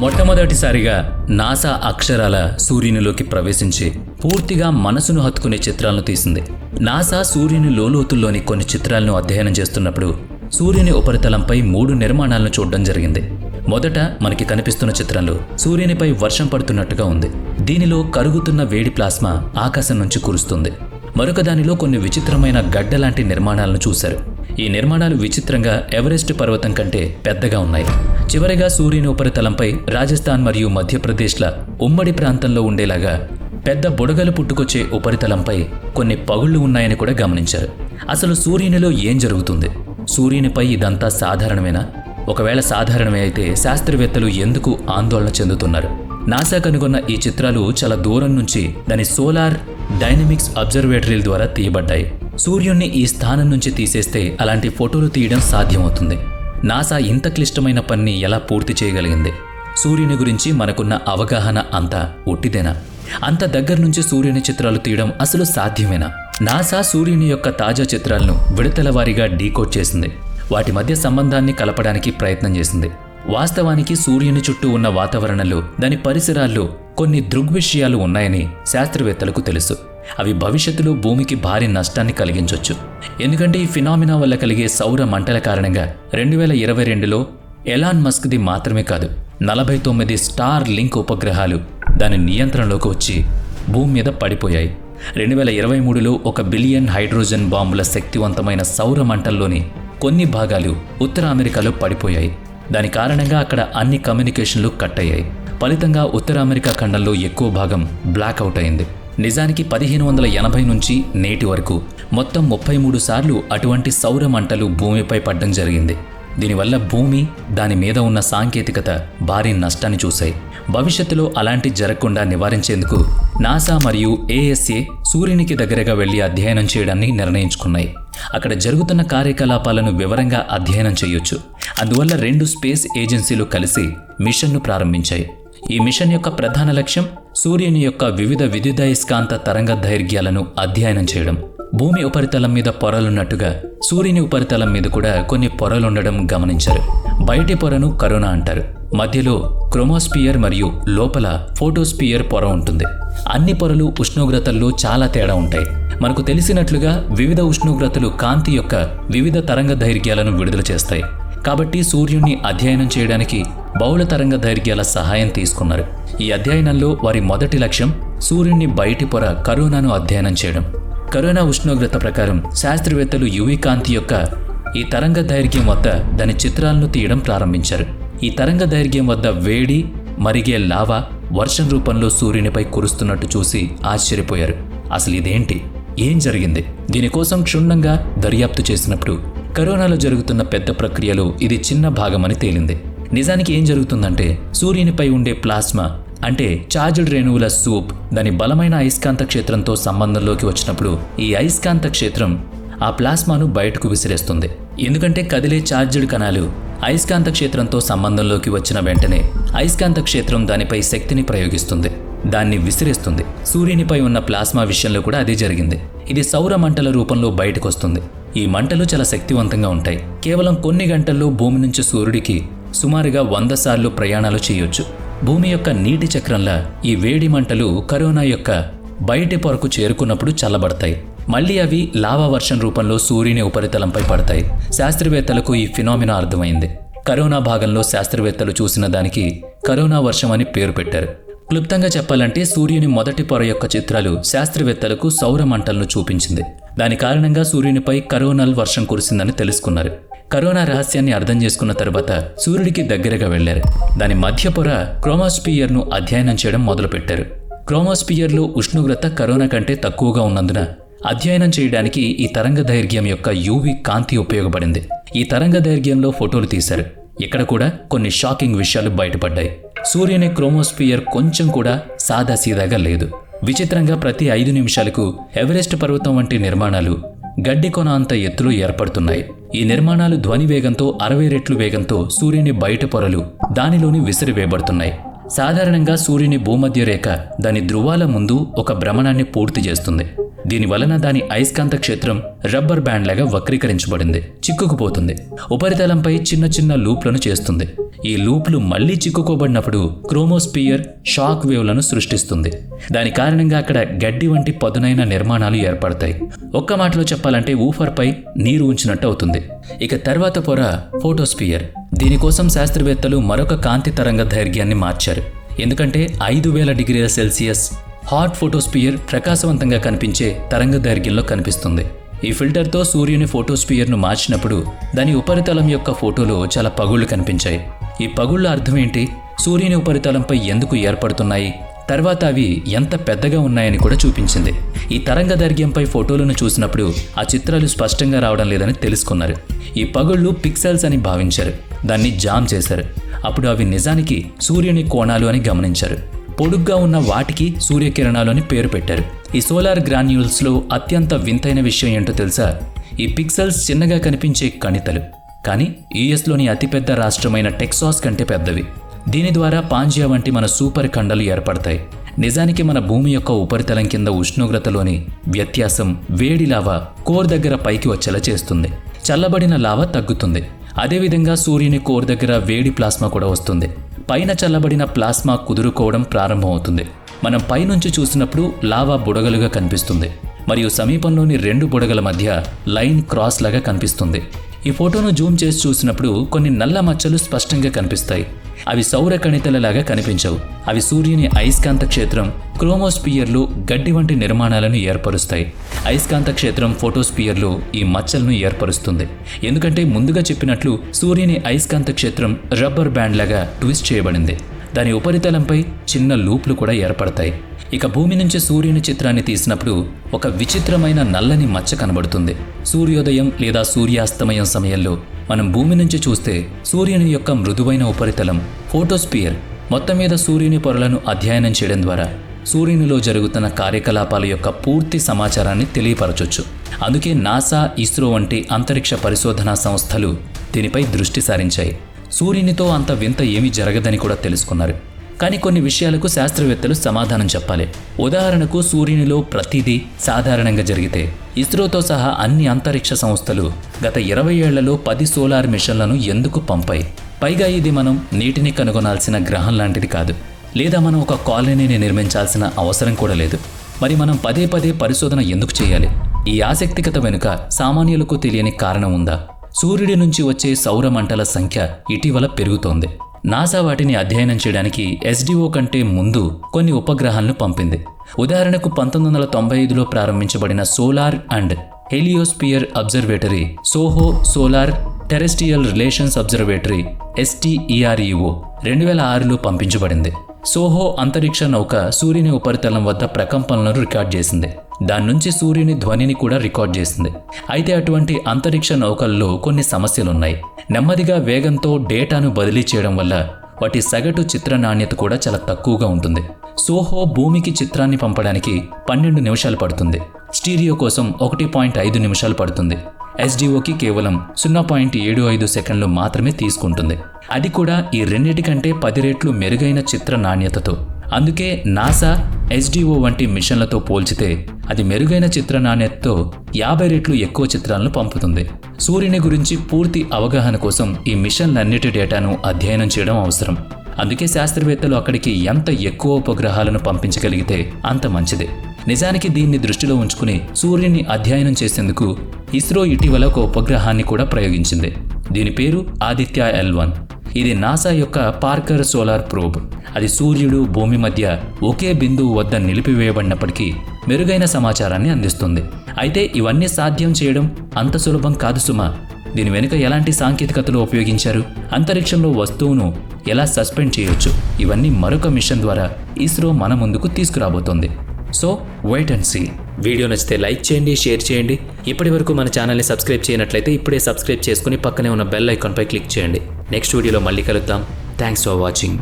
మొట్టమొదటిసారిగా నాసా అక్షరాల సూర్యునిలోకి ప్రవేశించి పూర్తిగా మనసును హత్తుకునే చిత్రాలను తీసింది. నాసా సూర్యుని లోతుల్లోని కొన్ని చిత్రాలను అధ్యయనం చేస్తున్నప్పుడు సూర్యుని ఉపరితలంపై 3 నిర్మాణాలను చూడడం జరిగింది. మొదట మనకి కనిపిస్తున్న చిత్రంలో సూర్యునిపై వర్షం పడుతున్నట్టుగా ఉంది. దీనిలో కరుగుతున్న వేడి ప్లాస్మా ఆకాశం నుంచి కురుస్తుంది. మరొక దానిలో కొన్ని విచిత్రమైన గడ్డలాంటి నిర్మాణాలను చూశారు. ఈ నిర్మాణాలు విచిత్రంగా ఎవరెస్ట్ పర్వతం కంటే పెద్దగా ఉన్నాయి. చివరిగా సూర్యుని ఉపరితలంపై రాజస్థాన్ మరియు మధ్యప్రదేశ్ల ఉమ్మడి ప్రాంతంలో ఉండేలాగా పెద్ద బుడగలు పుట్టుకొచ్చే ఉపరితలంపై కొన్ని పగుళ్లు ఉన్నాయని కూడా గమనించారు. అసలు సూర్యునిలో ఏం జరుగుతుంది? సూర్యునిపై ఇదంతా సాధారణమేనా? ఒకవేళ సాధారణమే అయితే శాస్త్రవేత్తలు ఎందుకు ఆందోళన చెందుతున్నారు? నాసా కనుగొన్న ఈ చిత్రాలు చాలా దూరం నుంచి దాని సోలార్ డైనమిక్స్ అబ్జర్వేటరీల ద్వారా తీయబడ్డాయి. సూర్యుణ్ణి ఈ స్థానం నుంచి తీసేస్తే అలాంటి ఫోటోలు తీయడం సాధ్యమవుతుంది. నాసా ఇంత క్లిష్టమైన పనిని ఎలా పూర్తి చేయగలిగింది? సూర్యుని గురించి మనకున్న అవగాహన అంతా ఉట్టిదేనా? అంత దగ్గర నుంచి సూర్యుని చిత్రాలు తీయడం అసలు సాధ్యమేనా? నాసా సూర్యుని యొక్క తాజా చిత్రాలను విడతల వారీగా డీకోడ్ చేసింది. వాటి మధ్య సంబంధాన్ని కలపడానికి ప్రయత్నం చేసింది. వాస్తవానికి సూర్యుని చుట్టూ ఉన్న వాతావరణంలో, దాని పరిసరాల్లో కొన్ని దృగ్విషయాలు ఉన్నాయని శాస్త్రవేత్తలకు తెలుసు. అవి భవిష్యత్తులో భూమికి భారీ నష్టాన్ని కలిగించవచ్చు. ఎందుకంటే ఈ ఫినామినా వల్ల కలిగే సౌర మంటల కారణంగా 2022లో ఎలాన్ మస్క్ది మాత్రమే కాదు, 49 స్టార్ లింక్ ఉపగ్రహాలు దాని నియంత్రణలోకి వచ్చి భూమి మీద పడిపోయాయి. 2023లో 1 బిలియన్ హైడ్రోజన్ బాంబుల శక్తివంతమైన సౌర మంటల్లోని కొన్ని భాగాలు ఉత్తర అమెరికాలో పడిపోయాయి. దాని కారణంగా అక్కడ అన్ని కమ్యూనికేషన్లు కట్ అయ్యాయి. ఫలితంగా ఉత్తర అమెరికా ఖండంలో ఎక్కువ భాగం బ్లాక్అవుట్ అయింది. నిజానికి 1580 నుంచి నేటి వరకు మొత్తం 33 సార్లు అటువంటి సౌర మంటలు భూమిపై పడడం జరిగింది. దీనివల్ల భూమి, దాని మీద ఉన్న సాంకేతికత భారీ నష్టాన్ని చూశాయి. భవిష్యత్తులో అలాంటి జరగకుండా నివారించేందుకు నాసా మరియు ఏఎస్ఏ సూర్యునికి దగ్గరగా వెళ్లి అధ్యయనం చేయడాన్ని నిర్ణయించుకున్నాయి. అక్కడ జరుగుతున్న కార్యకలాపాలను వివరంగా అధ్యయనం చేయొచ్చు. అందువల్ల 2 స్పేస్ ఏజెన్సీలు కలిసి మిషన్ను ప్రారంభించాయి. ఈ మిషన్ యొక్క ప్రధాన లక్ష్యం సూర్యుని యొక్క వివిధ విద్యుదయస్కాంత తరంగ దైర్ఘ్యాలను అధ్యయనం చేయడం. భూమి ఉపరితలం మీద పొరలున్నట్టుగా సూర్యుని ఉపరితలం మీద కూడా కొన్ని పొరలుండడం గమనించారు. బయటి పొరను కరోనా అంటారు. మధ్యలో క్రోమోస్పియర్ మరియు లోపల ఫోటోస్పియర్ పొర ఉంటుంది. అన్ని పొరలు ఉష్ణోగ్రతల్లో చాలా తేడా ఉంటాయి. మనకు తెలిసినట్లుగా వివిధ ఉష్ణోగ్రతలు కాంతి యొక్క వివిధ తరంగ దైర్ఘ్యాలను విడుదల చేస్తాయి. కాబట్టి సూర్యుణ్ణి అధ్యయనం చేయడానికి బహుళ తరంగ దైర్ఘ్యాల సహాయం తీసుకున్నారు. ఈ అధ్యయనంలో వారి మొదటి లక్ష్యం సూర్యుని బయటి పొర కరోనాను అధ్యయనం చేయడం. కరోనా ఉష్ణోగ్రత ప్రకారం శాస్త్రవేత్తలు యువి కాంతి యొక్క ఈ తరంగ దైర్ఘ్యం వద్ద దాని చిత్రాలను తీయడం ప్రారంభించారు. ఈ తరంగ దైర్ఘ్యం వద్ద వేడి, మరిగే లావా వర్షం రూపంలో సూర్యునిపై కురుస్తున్నట్టు చూసి ఆశ్చర్యపోయారు. అసలు ఇదేంటి? ఏం జరిగింది? దీనికోసం క్షుణ్ణంగా దర్యాప్తు చేసినప్పుడు కరోనాలో జరుగుతున్న పెద్ద ప్రక్రియలో ఇది చిన్న భాగమని తేలింది. నిజానికి ఏం జరుగుతుందంటే సూర్యునిపై ఉండే ప్లాస్మా అంటే చార్జ్డ్ రేణువుల సూప్ దాని బలమైన అయస్కాంత క్షేత్రంతో సంబంధంలోకి వచ్చినప్పుడు ఈ అయస్కాంత క్షేత్రం ఆ ప్లాస్మాను బయటకు విసిరేస్తుంది. ఎందుకంటే కదిలే చార్జ్డ్ కణాలు అయస్కాంత క్షేత్రంతో సంబంధంలోకి వచ్చిన వెంటనే అయస్కాంత క్షేత్రం దానిపై శక్తిని ప్రయోగిస్తుంది, దాన్ని విసిరేస్తుంది. సూర్యునిపై ఉన్న ప్లాస్మా విషయంలో కూడా అదే జరిగింది. ఇది సౌర మంటల రూపంలో బయటకు వస్తుంది. ఈ మంటలు చాలా శక్తివంతంగా ఉంటాయి. కేవలం కొన్ని గంటల్లో భూమి నుంచి సూర్యుడికి సుమారుగా 100 సార్లు ప్రయాణాలు చేయొచ్చు. భూమి యొక్క నీటి చక్రంలా ఈ వేడి మంటలు కరోనా యొక్క బయటి పొరకు చేరుకున్నప్పుడు చల్లబడతాయి. మళ్లీ అవి లావా వర్షం రూపంలో సూర్యుని ఉపరితలంపై పడతాయి. శాస్త్రవేత్తలకు ఈ ఫినామినా అర్థమైంది. కరోనా భాగంలో శాస్త్రవేత్తలు చూసిన దానికి కరోనా వర్షం అని పేరు పెట్టారు. క్లుప్తంగా చెప్పాలంటే సూర్యుని మొదటి పొర యొక్క చిత్రాలు శాస్త్రవేత్తలకు సౌర మంటలను చూపించింది. దాని కారణంగా సూర్యునిపై కరోనల్ వర్షం కురిసిందని తెలుసుకున్నారు. కరోనా రహస్యాన్ని అర్థం చేసుకున్న తర్వాత సూర్యుడికి దగ్గరగా వెళ్లారు. దాని మధ్య పొర క్రోమోస్పియర్ను అధ్యయనం చేయడం మొదలుపెట్టారు. క్రోమోస్పియర్లో ఉష్ణోగ్రత కరోనా కంటే తక్కువగా ఉన్నందున అధ్యయనం చేయడానికి ఈ తరంగ దైర్ఘ్యం యొక్క యూవి కాంతి ఉపయోగపడింది. ఈ తరంగ దైర్ఘ్యంలో ఫోటోలు తీశారు. ఇక్కడ కూడా కొన్ని షాకింగ్ విషయాలు బయటపడ్డాయి. సూర్యుని క్రోమోస్పియర్ కొంచెం కూడా సాదాసీదాగా లేదు. విచిత్రంగా ప్రతి 5 నిమిషాలకు ఎవరెస్ట్ పర్వతం వంటి నిర్మాణాలు గడ్డి కొన అంత ఎత్తులో ఏర్పడుతున్నాయి. ఈ నిర్మాణాలు ధ్వని వేగంతో 60 రెట్లు వేగంతో సూర్యుని బయట పొరలు దానిలోని విసిరివేయబడుతున్నాయి. సాధారణంగా సూర్యుని భూమధ్య రేఖ దాని ధృవాల ముందు ఒక భ్రమణాన్ని పూర్తి చేస్తుంది. దీని వలన దాని అయస్కాంత క్షేత్రం రబ్బర్ బ్యాండ్ లాగా వక్రీకరించబడింది, చిక్కుకుపోతుంది. ఉపరితలంపై చిన్న చిన్న లూప్లను చేస్తుంది. ఈ లూప్లు మళ్లీ చిక్కుకోబడినప్పుడు క్రోమోస్పియర్ షాక్ వేవ్లను సృష్టిస్తుంది. దాని కారణంగా అక్కడ గడ్డి వంటి పదునైన నిర్మాణాలు ఏర్పడతాయి. ఒక్క మాటలో చెప్పాలంటే ఊఫర్పై నీరు ఉంచినట్టు అవుతుంది. ఇక తర్వాత పొర ఫోటోస్పియర్. దీనికోసం శాస్త్రవేత్తలు మరొక కాంతి తరంగ దైర్ఘ్యాన్ని మార్చారు. ఎందుకంటే 5000 డిగ్రీల సెల్సియస్ హాట్ ఫోటోస్పియర్ ప్రకాశవంతంగా కనిపించే తరంగ దైర్ఘ్యంలో కనిపిస్తుంది. ఈ ఫిల్టర్తో సూర్యుని ఫోటోస్పియర్ను మార్చినప్పుడు దాని ఉపరితలం యొక్క ఫోటోలు చాలా పగుళ్లు కనిపించాయి. ఈ పగుళ్ల అర్థం ఏంటి? సూర్యుని ఉపరితలంపై ఎందుకు ఏర్పడుతున్నాయి, తర్వాత అవి ఎంత పెద్దగా ఉన్నాయని కూడా చూపించింది. ఈ తరంగ దైర్ఘ్యంపై ఫోటోలను చూసినప్పుడు ఆ చిత్రాలు స్పష్టంగా రావడం లేదని తెలుసుకున్నారు. ఈ పగుళ్లు పిక్సెల్స్ అని భావించారు. దాన్ని జామ్ చేశారు. అప్పుడు అవి నిజానికి సూర్యుని కోణాలు అని గమనించారు. పొడుగ్గా ఉన్న వాటికి సూర్యకిరణాలు అని పేరు పెట్టారు. ఈ సోలార్ గ్రాన్యూల్స్లో అత్యంత వింతైన విషయం ఏంటో తెలుసా? ఈ పిక్సెల్స్ చిన్నగా కనిపించే కణితలు, కానీ యుఎస్లోని అతిపెద్ద రాష్ట్రమైన టెక్సాస్ కంటే పెద్దవి. దీని ద్వారా పాంజియా వంటి మన సూపర్ ఖండాలు ఏర్పడతాయి. నిజానికి మన భూమి యొక్క ఉపరితలం కింద ఉష్ణోగ్రతలోని వ్యత్యాసం వేడి లావా కోర్ దగ్గర పైకి వచ్చేలా చేస్తుంది. చల్లబడిన లావా తగ్గుతుంది. అదేవిధంగా సూర్యుని కోర్ దగ్గర వేడి ప్లాస్మా కూడా వస్తుంది. పైన చల్లబడిన ప్లాస్మా కుదురుకోవడం ప్రారంభమవుతుంది. మనం పైనుంచి చూసినప్పుడు లావా బుడగలుగా కనిపిస్తుంది, మరియు సమీపంలోని 2 బుడగల మధ్య లైన్ క్రాస్ లాగా కనిపిస్తుంది. ఈ ఫోటోను జూమ్ చేసి చూసినప్పుడు కొన్ని నల్ల మచ్చలు స్పష్టంగా కనిపిస్తాయి. అవి సౌర కణితలలాగా కనిపించవు. అవి సూర్యుని అయస్కాంత క్షేత్రం క్రోమోస్పియర్లు గడ్డి వంటి నిర్మాణాలను ఏర్పరుస్తాయి. అయస్కాంత క్షేత్రం ఫోటోస్పియర్లు ఈ మచ్చలను ఏర్పరుస్తుంది. ఎందుకంటే ముందుగా చెప్పినట్లు సూర్యుని అయస్కాంత క్షేత్రం రబ్బర్ బ్యాండ్ లాగా ట్విస్ట్ చేయబడింది. దాని ఉపరితలంపై చిన్న లూప్లు కూడా ఏర్పడతాయి. ఇక భూమి నుంచి సూర్యుని చిత్రాన్ని తీసినప్పుడు ఒక విచిత్రమైన నల్లని మచ్చ కనబడుతుంది. సూర్యోదయం లేదా సూర్యాస్తమయం సమయంలో మనం భూమి నుంచి చూస్తే సూర్యుని యొక్క మృదువైన ఉపరితలం ఫోటోస్పియర్ మొత్తం మీద సూర్యుని పొరలను అధ్యయనం చేయడం ద్వారా సూర్యునిలో జరుగుతున్న కార్యకలాపాల యొక్క పూర్తి సమాచారాన్ని తెలియపరచొచ్చు. అందుకే నాసా, ఇస్రో వంటి అంతరిక్ష పరిశోధనా సంస్థలు దీనిపై దృష్టి సారించాయి. సూర్యునితో అంత వింత ఏమీ జరగదని కూడా తెలుసుకున్నారు. కానీ కొన్ని విషయాలకు శాస్త్రవేత్తలు సమాధానం చెప్పాలి. ఉదాహరణకు సూర్యునిలో ప్రతిదీ సాధారణంగా జరిగితే ఇస్రోతో సహా అన్ని అంతరిక్ష సంస్థలు గత 20 ఏళ్లలో 10 సోలార్ మిషన్లను ఎందుకు పంపాయి? పైగా ఇది మనం నీటిని కనుగొనాల్సిన గ్రహం లాంటిది కాదు, లేదా మనం ఒక కాలనీని నిర్మించాల్సిన అవసరం కూడా లేదు. మరి మనం పదే పదే పరిశోధన ఎందుకు చేయాలి? ఈ ఆసక్తికత వెనుక సామాన్యులకు తెలియని కారణం ఉందా? సూర్యుడి నుంచి వచ్చే సౌర మంటల సంఖ్య ఇటీవల పెరుగుతోంది. నాసా వాటిని అధ్యయనం చేయడానికి ఎస్డిఓ కంటే ముందు కొన్ని ఉపగ్రహాలను పంపింది. ఉదాహరణకు 1995లో ప్రారంభించబడిన solar and heliosphere observatory SOHO solar terrestrial relations observatory STEREO 2006లో పంపించబడింది. సోహో అంతరిక్ష నౌక సూర్యుని ఉపరితలం వద్ద ప్రకంపనలను రికార్డ్ చేసింది. దాని నుంచి సూర్యుని ధ్వనిని కూడా రికార్డ్ చేసింది. అయితే అటువంటి అంతరిక్ష నౌకల్లో కొన్ని సమస్యలున్నాయి. నెమ్మదిగా వేగంతో డేటాను బదిలీ చేయడం వల్ల వాటి సగటు చిత్ర నాణ్యత కూడా చాలా తక్కువగా ఉంటుంది. సోహో భూమికి చిత్రాన్ని పంపడానికి 12 నిమిషాలు పడుతుంది. స్టీరియో కోసం 1.5 నిమిషాలు పడుతుంది. SDOకి కేవలం 0.75 సెకండ్లు మాత్రమే తీసుకుంటుంది. అది కూడా ఈ రెండింటికంటే 10 రెట్లు మెరుగైన చిత్ర నాణ్యతతో. అందుకే నాసా, SDO వంటి మిషన్లతో పోల్చితే అది మెరుగైన చిత్ర నాణ్యతతో 50 రెట్లు ఎక్కువ చిత్రాలను పంపుతుంది. సూర్యుని గురించి పూర్తి అవగాహన కోసం ఈ మిషన్లన్నిటి డేటాను అధ్యయనం చేయడం అవసరం. అందుకే శాస్త్రవేత్తలు అక్కడికి ఎంత ఎక్కువ ఉపగ్రహాలను పంపించగలిగితే అంత మంచిది. నిజానికి దీన్ని దృష్టిలో ఉంచుకుని సూర్యుని అధ్యయనం చేసేందుకు ఇస్రో ఇటీవల ఒక ఉపగ్రహాన్ని కూడా ప్రయోగించింది. దీని పేరు ఆదిత్య L1. ఇది నాసా యొక్క పార్కర్ సోలార్ ప్రోబ్. అది సూర్యుడు, భూమి మధ్య ఒకే బిందువు వద్ద నిలిపివేయబడినప్పటికీ మెరుగైన సమాచారాన్ని అందిస్తుంది. అయితే ఇవన్నీ సాధ్యం చేయడం అంత సులభం కాదు సుమా. దీని వెనుక ఎలాంటి సాంకేతికతలు ఉపయోగించారు, అంతరిక్షంలో వస్తువును ఎలా సస్పెండ్ చేయొచ్చు, ఇవన్నీ మరొక మిషన్ ద్వారా ఇస్రో మన ముందుకు తీసుకురాబోతోంది. So wait and see. Video నచ్చితే లైక్ చేయండి, షేర్ చేయండి. ఇప్పటి వరకు మన ఛానల్ని సబ్స్క్రైబ్ చేయనట్లయితే ఇప్పుడే సబ్స్క్రైబ్ చేసుకుని పక్కనే ఉన్న బెల్ ఐకాన్పై క్లిక్ చేయండి. నెక్స్ట్ వీడియోలో మళ్ళీ కలుద్దాం. Thanks for watching.